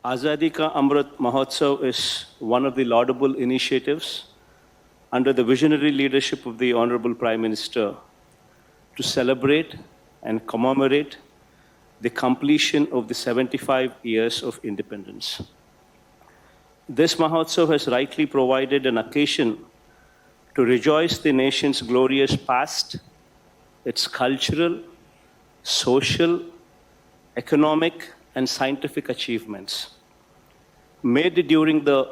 Azadi Ka Amrit Mahotsav is one of the laudable initiatives under the visionary leadership of the Honorable Prime Minister to celebrate and commemorate the completion of the 75 years of independence. This Mahotsav has rightly provided an occasion to rejoice the nation's glorious past, its cultural, social, economic, and scientific achievements made during the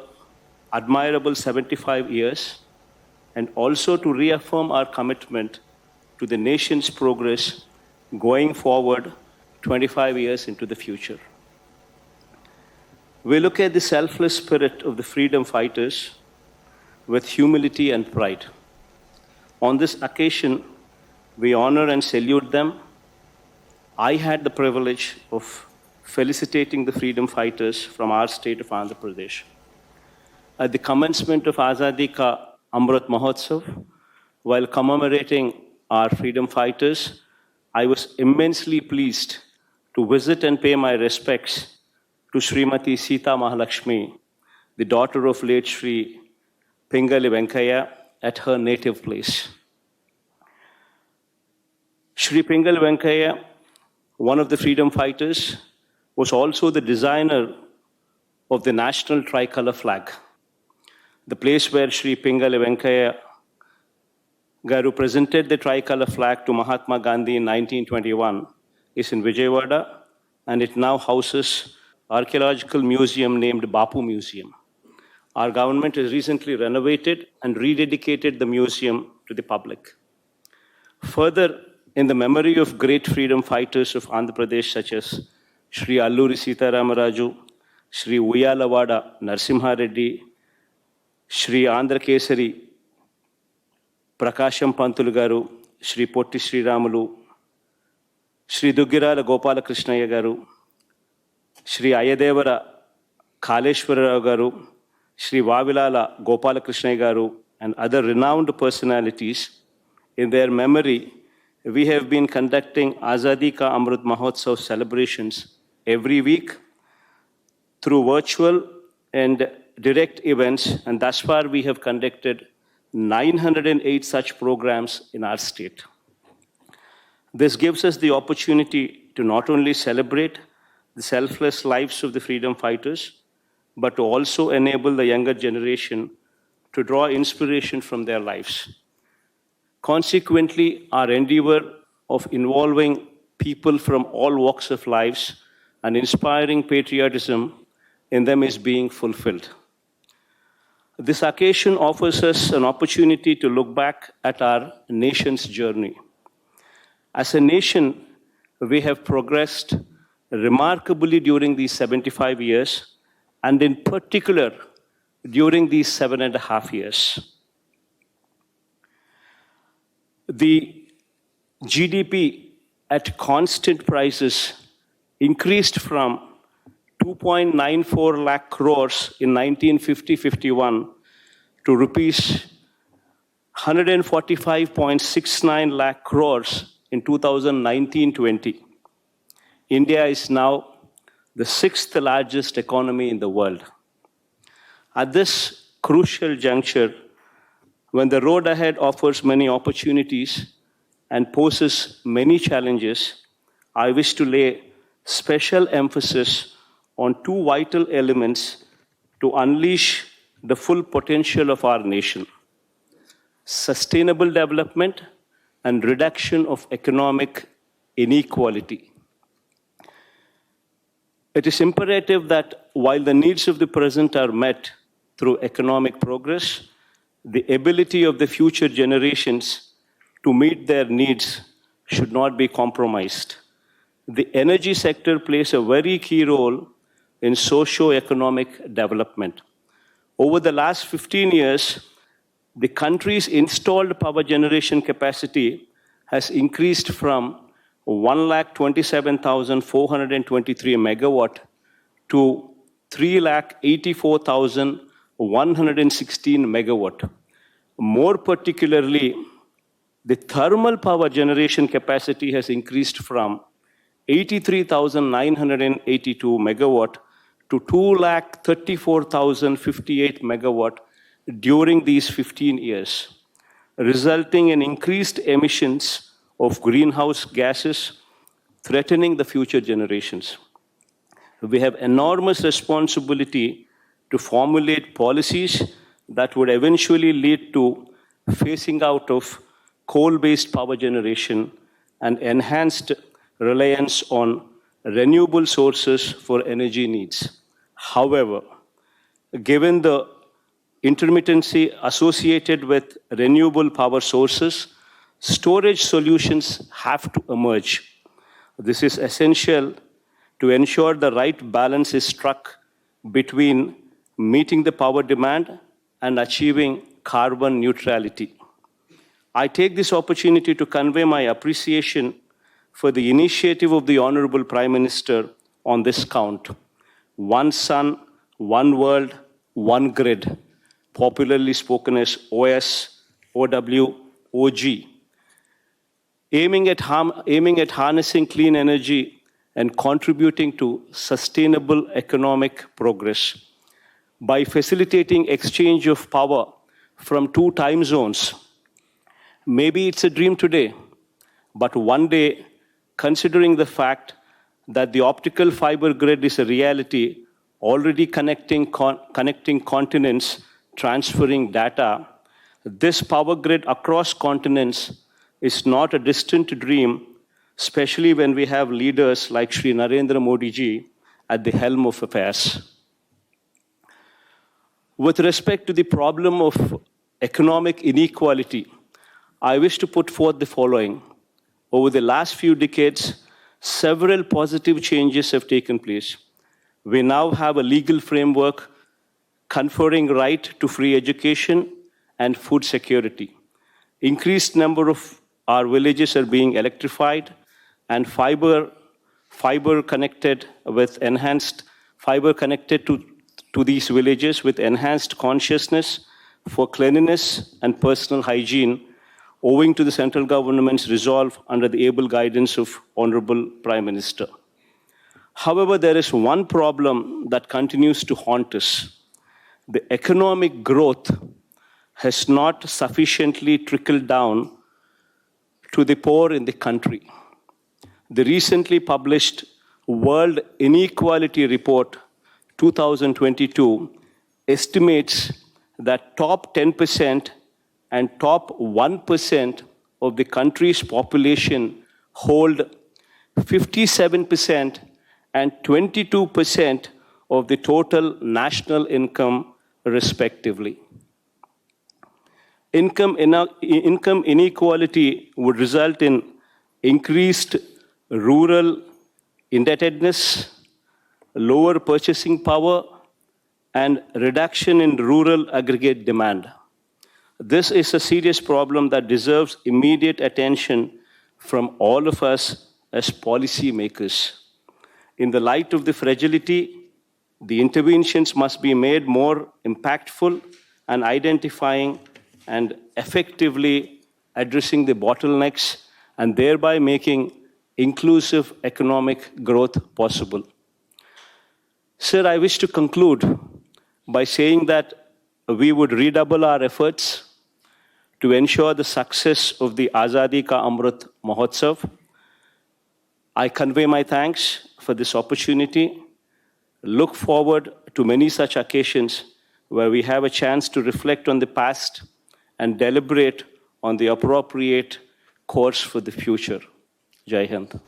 admirable 75 years, and also to reaffirm our commitment to the nation's progress going forward 25 years into the future. We look at the selfless spirit of the freedom fighters with humility and pride. On this occasion, we honor and salute them. I had the privilege of felicitating the freedom fighters from our state of Andhra Pradesh. At the commencement of Azadi Ka Amrit Mahotsav, while commemorating our freedom fighters, I was immensely pleased to visit and pay my respects to Srimati Sita Mahalakshmi, the daughter of late Sri Pingali Venkaya, at her native place. Sri Pingali Venkaya, one of the freedom fighters, was also the designer of the national tricolor flag. The place where Sri Pingali Venkaya Garu presented the tricolor flag to Mahatma Gandhi in 1921 is in Vijayawada, and it now houses archaeological museum named Bapu Museum. Our government has recently renovated and rededicated the museum to the public. Further, in the memory of great freedom fighters of Andhra Pradesh such as Sri Alluri Sitaramaraju, Sri Uyalavada Narsimha Reddy, Sri Andhra Kesari Prakasham Pantulu Garu, Sri Potti Sri Ramulu, Sri Duggirala Gopala Krishnaya Garu, Sri Ayadevara Kaleshwara Garu, Sri Vavilala Gopala Krishnaya Garu, and other renowned personalities, in their memory, we have been conducting Azadi Ka Amrit Mahotsav celebrations every week through virtual and direct events, and thus far we have conducted 908 such programs in our state. This gives us the opportunity to not only celebrate the selfless lives of the freedom fighters, but to also enable the younger generation to draw inspiration from their lives. Consequently, our endeavor of involving people from all walks of lives and inspiring patriotism in them is being fulfilled. This occasion offers us an opportunity to look back at our nation's journey. As a nation, we have progressed remarkably during these 75 years, and in particular, during these 7.5 years. The GDP at constant prices increased from 2.94 lakh crores in 1950-51 to rupees 145.69 lakh crores in 2019-20. India is now the 6th largest economy in the world. At this crucial juncture, when the road ahead offers many opportunities and poses many challenges, I wish to lay special emphasis on two vital elements to unleash the full potential of our nation: sustainable development and reduction of economic inequality. It is imperative that while the needs of the present are met through economic progress, the ability of the future generations to meet their needs should not be compromised. The energy sector plays a very key role in socio-economic development. Over the last 15 years, the country's installed power generation capacity has increased from 1,27,423 megawatt to 3,84,116 megawatt. More particularly, the thermal power generation capacity has increased from 83,982 megawatt to 2,34,058 megawatt during these 15 years, resulting in increased emissions of greenhouse gases, threatening the future generations. We have enormous responsibility to formulate policies that would eventually lead to phasing out of coal-based power generation and enhanced reliance on renewable sources for energy needs. However, given the intermittency associated with renewable power sources, storage solutions have to emerge. This is essential to ensure the right balance is struck between meeting the power demand and achieving carbon neutrality. I take this opportunity to convey my appreciation for the initiative of the Honorable Prime Minister on this count. One sun, one world, one grid, popularly spoken as OS, OW, OG, aiming at harnessing clean energy and contributing to sustainable economic progress. By facilitating exchange of power from two time zones, maybe it's a dream today, but one day, considering the fact that the optical fiber grid is a reality, already connecting continents, transferring data, this power grid across continents is not a distant dream, especially when we have leaders like Shri Narendra Modi ji at the helm of affairs. With respect to the problem of economic inequality, I wish to put forth the following. Over the last few decades, several positive changes have taken place. We now have a legal framework conferring right to free education and food security. Increased number of our villages are being electrified and fiber connected to these villages with enhanced consciousness for cleanliness and personal hygiene, owing to the central government's resolve under the able guidance of Honorable Prime Minister. However, there is one problem that continues to haunt us. The economic growth has not sufficiently trickled down to the poor in the country. The recently published World Inequality Report 2022 estimates that top 10% and top 1% of the country's population hold 57% and 22% of the total national income, respectively. Income inequality would result in increased rural indebtedness, lower purchasing power, and reduction in rural aggregate demand. This is a serious problem that deserves immediate attention from all of us as policy makers. In the light of the fragility, the interventions must be made more impactful and identifying and effectively addressing the bottlenecks and thereby making inclusive economic growth possible. Sir, I wish to conclude by saying that we would redouble our efforts to ensure the success of the Azadi Ka Amrit Mahotsav. I convey my thanks for this opportunity. Look forward to many such occasions where we have a chance to reflect on the past and deliberate on the appropriate course for the future. Jai Hind.